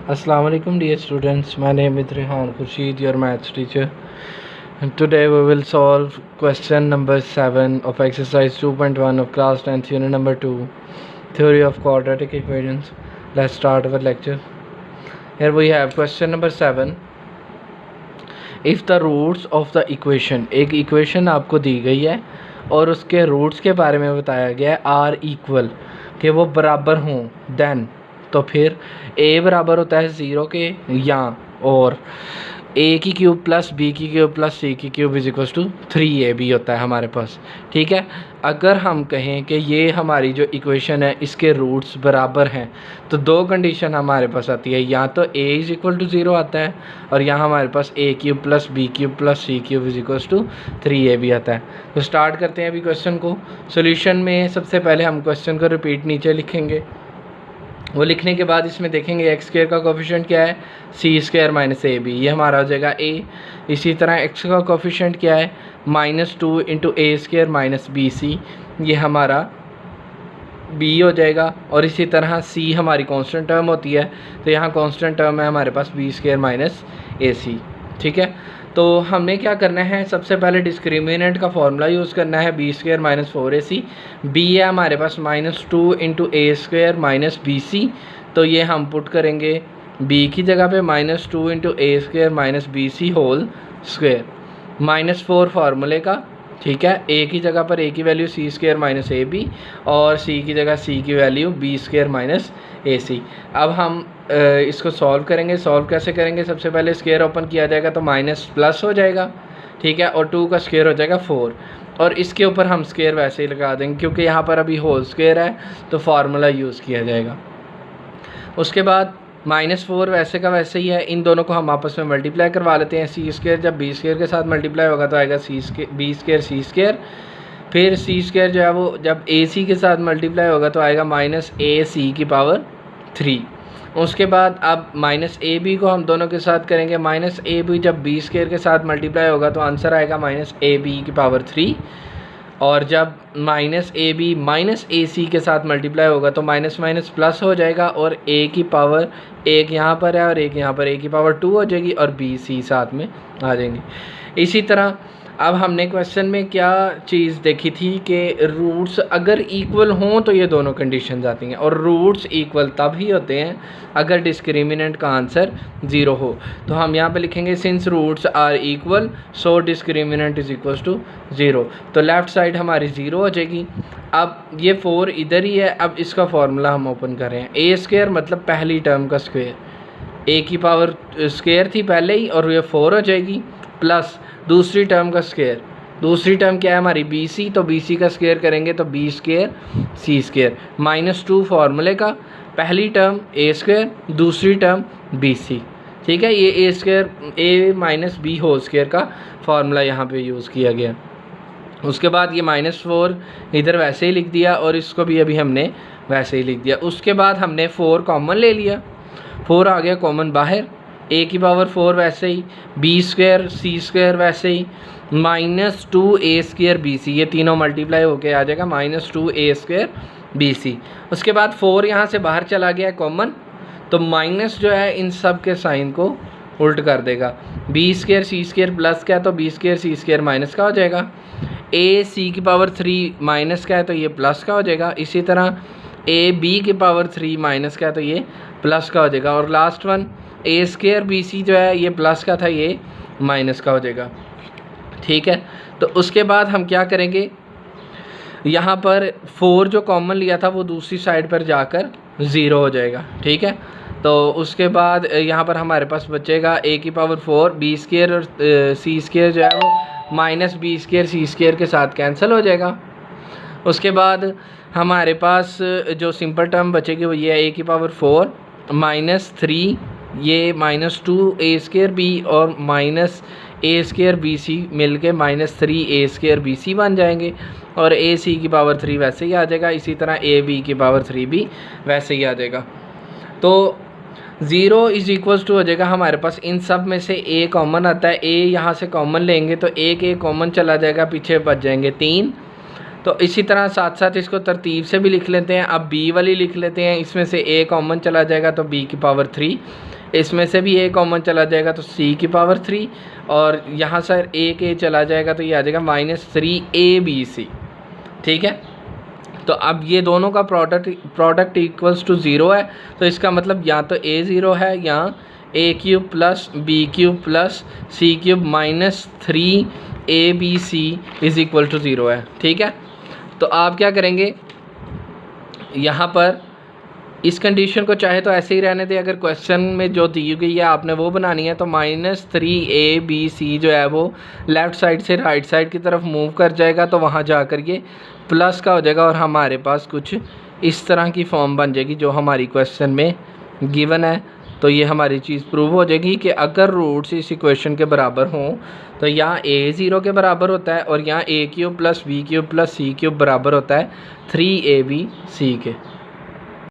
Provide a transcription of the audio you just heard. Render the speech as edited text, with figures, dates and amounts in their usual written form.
Assalamu alaikum dear students, my name is Rehan Khurshid, your maths teacher. And today we will solve question number 7 of exercise 2.1 of class 10th unit number 2, theory of quadratic equations. Let's start our lecture. Here we have question number 7. If the roots of the equation, एक equation आपको दी गई है और उसके roots के बारे में बताया गया है आर इक्वल, कि वो बराबर हों, देन तो फिर a बराबर होता है 0 के, या और a की क्यूब प्लस b की क्यूब प्लस c की cube is equal to 3ab होता है हमारे पास। ठीक है, अगर हम कहें कि ये हमारी जो इक्वेशन है इसके रूट्स बराबर हैं तो दो कंडीशन हमारे पास आती है, या तो a इज इक्वल टू 0 आता है और यहाँ हमारे पास a cube plus b cube plus c cube is equal to 3ab आता है। तो स्टार्ट करते हैं अभी क्वेश्चन को। सोल्यूशन में सबसे पहले हम क्वेश्चन को रिपीट नीचे लिखेंगे, वो लिखने के बाद इसमें देखेंगे एक्स स्क्वायर का कोफिशिएंट क्या है, सी स्क्वायर माइनस ए बी, ये हमारा हो जाएगा ए। इसी तरह एक्स का कोफिशिएंट क्या है, -2 into A square minus B सी, ये हमारा बी हो जाएगा। और इसी तरह सी हमारी कांस्टेंट टर्म होती है, तो यहाँ कांस्टेंट टर्म है हमारे पास बी स्क्वायर माइनस ए सी। ठीक है, तो हमें क्या करना है, सबसे पहले डिस्क्रिमिनेंट का फॉर्मूला यूज़ करना है, B square minus 4ac। B है हमारे पास -2 into A square minus B सी, तो ये हम पुट करेंगे b की जगह पे -2 into A square minus B C whole square, -4 फार्मूले का। ठीक है, a की जगह पर a की value C square minus A B और c की जगह c की value B square minus A C. अब हम इसको सॉल्व करेंगे। सॉल्व कैसे करेंगे, सबसे पहले स्क्वायर ओपन किया जाएगा तो माइनस प्लस हो जाएगा। ठीक है, और 2 का स्क्वायर हो जाएगा 4, और इसके ऊपर हम स्क्वायर वैसे ही लगा देंगे क्योंकि यहाँ पर अभी होल स्क्वायर है तो फार्मूला यूज़ किया जाएगा। उसके बाद -4 वैसे का वैसे ही है, इन दोनों को हम आपस में मल्टीप्लाई करवा लेते हैं। सी स्क्वायर जब बी स्क्वायर के साथ मल्टीप्लाई होगा तो आएगा बी स्क्वायर सी स्क्वायर, फिर सी स्क्वायर जो है वो जब ए सी के साथ मल्टीप्लाई होगा तो आएगा -ac की पावर 3। उसके बाद अब -ab को हम दोनों के साथ करेंगे, -ab जब बी स्क्वायर के साथ मल्टीप्लाई होगा तो आंसर आएगा -ab की पावर 3, और जब -ab -ac के साथ मल्टीप्लाई होगा तो माइनस माइनस प्लस हो जाएगा, और a की पावर एक यहाँ पर है और एक यहाँ पर, a की पावर 2 हो जाएगी और b c साथ में आ जाएंगे। इसी तरह अब हमने क्वेश्चन में क्या चीज़ देखी थी कि रूट्स अगर इक्वल हों तो ये दोनों कंडीशंस आती हैं, और रूट्स इक्वल तब ही होते हैं अगर डिस्क्रिमिनेंट का आंसर 0 हो। तो हम यहाँ पे लिखेंगे since roots are equal so discriminant is equal to 0, तो लेफ़्ट साइड हमारी 0 हो जाएगी। अब ये 4 इधर ही है, अब इसका फॉर्मूला हम ओपन कर रहे हैं। ए स्क्वायर मतलब पहली टर्म का स्क्वायर, ए की पावर स्क्वायर थी पहले ही और ये 4 हो जाएगी, प्लस दूसरी टर्म का स्क्वायर, दूसरी टर्म क्या है हमारी बी सी, तो बी सी का स्क्वायर करेंगे तो बी स्क्वायर सी स्क्वायर, -2 फार्मूले का, पहली टर्म ए स्क्वायर, दूसरी टर्म बी सी। ठीक है, ये ए स्क्वायर ए माइनस बी होल स्क्वायर का फार्मूला यहाँ पे यूज़ किया गया। उसके बाद ये -4 इधर वैसे ही लिख दिया और इसको भी अभी हमने वैसे ही लिख दिया। उसके बाद हमने 4 कॉमन ले लिया, 4 आ गया कॉमन बाहर, a की पावर 4 वैसे ही, बी स्क्वायर सी स्क्वायर वैसे ही, -2a स्क्वायर बी सी, ये तीनों मल्टीप्लाई होके आ जाएगा -2a स्क्वायर बी सी। उसके बाद 4 यहाँ से बाहर चला गया कॉमन, तो माइनस जो है इन सब के साइन को उल्ट कर देगा, बी स्क्वायर सी स्क्वायर प्लस का है तो बी स्क्वायर सी स्क्वायर माइनस का हो जाएगा, a सी की पावर 3 माइनस का है तो ये प्लस का हो जाएगा, इसी तरह a b की पावर 3 माइनस का है तो ये प्लस का हो जाएगा, और लास्ट वन ए स्क्वायर बी सी जो है ये प्लस का था, ये माइनस का हो जाएगा। ठीक है, तो उसके बाद हम क्या करेंगे, यहाँ पर 4 जो कॉमन लिया था वो दूसरी साइड पर जाकर 0 हो जाएगा। ठीक है, तो उसके बाद यहाँ पर हमारे पास बचेगा a की पावर 4, बी स्क्वायर और सी स्क्वायर जो है वो माइनस बी स्क्वायर सी स्क्वायर के साथ कैंसिल हो जाएगा। उसके बाद हमारे पास जो सिंपल टर्म बचेगी वो ये है a की पावर 4 -3, ये -2a स्क्वायर बी और -a स्क्वायर बी सी मिल के -3a स्क्वायर बी सी बन जाएंगे, और a सी की पावर 3 वैसे ही आ जाएगा, इसी तरह a b की पावर 3 भी वैसे ही आ जाएगा। तो 0 इज इक्वल्स टू हो जाएगा हमारे पास, इन सब में से a कॉमन आता है, a यहाँ से कॉमन लेंगे तो एक a कॉमन चला जाएगा, पीछे बच जाएंगे 3। तो इसी तरह साथ साथ इसको तरतीब से भी लिख लेते हैं। अब b वाली लिख लेते हैं, इसमें से a कॉमन चला जाएगा तो b की पावर 3, इसमें से भी a कॉमन चला जाएगा तो c की पावर 3, और यहाँ सर एक a चला जाएगा तो ये आ जाएगा -3abc। ठीक है, तो अब ये दोनों का प्रोडक्ट इक्वल्स टू 0 है, तो इसका मतलब या तो a 0 है या a³ plus b³ plus c³ -3abc is equal to 0 है। ठीक है, तो आप क्या करेंगे, यहाँ पर इस कंडीशन को चाहे तो ऐसे ही रहने दें, अगर क्वेश्चन में जो दी गई है आपने वो बनानी है तो -3abc जो है वो लेफ़्ट साइड से राइट साइड की तरफ मूव कर जाएगा, तो वहाँ जाकर ये प्लस का हो जाएगा और हमारे पास कुछ इस तरह की फॉर्म बन जाएगी जो हमारी क्वेश्चन में गिवन है। तो ये हमारी चीज़ प्रूव हो जाएगी कि अगर रूट्स इस इक्वेशन के बराबर हों तो यहाँ a 0 के बराबर होता है और यहाँ a³ plus b³ plus c³ बराबर होता है 3abc के।